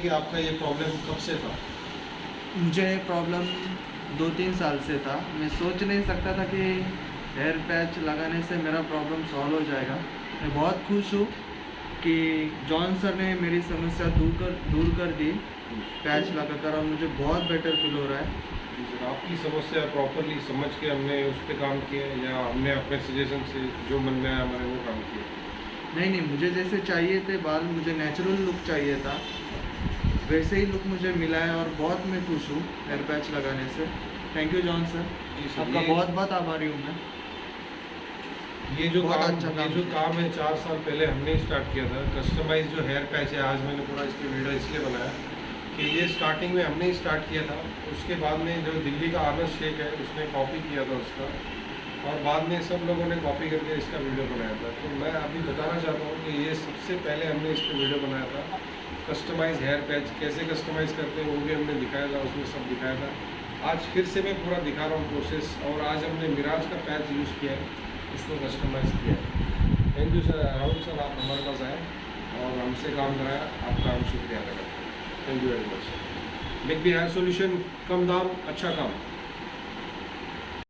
कि आपका ये प्रॉब्लम कब से था? मुझे प्रॉब्लम 2-3 साल से था। मैं सोच नहीं सकता था कि हेयर पैच लगाने से मेरा प्रॉब्लम सॉल्व हो जाएगा। मैं बहुत खुश हूँ कि जॉन सर ने मेरी समस्या दूर कर दी पैच लगाकर, और मुझे बहुत बेटर फील हो रहा है। जी सर, आपकी समस्या प्रॉपरली समझ के हमने उस पर काम किया या हमने अपने सजेशन से जो मन में आया हमारे वो काम किया? नहीं, मुझे जैसे चाहिए थे बाल, मुझे नेचुरल लुक चाहिए था, वैसे ही लुक मुझे मिला है और बहुत मैं खुश हूँ हेयर पैच लगाने से। थैंक यू जॉन सर, जी सर, आपका बहुत बहुत आभारी हूँ मैं। ये जो बहुत काम अच्छा ये काम जो किया। काम है 4 साल पहले हमने स्टार्ट किया था। कस्टमाइज जो हेयर पैच है, आज मैंने पूरा इस पर वीडियो इसलिए बनाया कि ये स्टार्टिंग में हमने ही स्टार्ट किया था। उसके बाद में जो दिल्ली का आनंद शेख है उसने कॉपी किया था उसका, और बाद में सब लोगों ने कॉपी करके इसका वीडियो बनाया था। तो मैं अभी बताना चाहता हूँ कि ये सबसे पहले हमने इस पर वीडियो बनाया था। कस्टमाइज हेयर पैच कैसे कस्टमाइज़ करते हैं वो भी हमने दिखाया था, उसमें सब दिखाया था। आज फिर से मैं पूरा दिखा रहा हूँ प्रोसेस, और आज हमने मिराज का पैच यूज़ किया है, उसको कस्टमाइज़ किया है। Thank you sir, Rahul sir, आप हमारे पास आए और हमसे काम कराया, आपका हम शुक्रिया अदा करते हैं। Thank you very much. Big B hair solution, कम दाम अच्छा काम।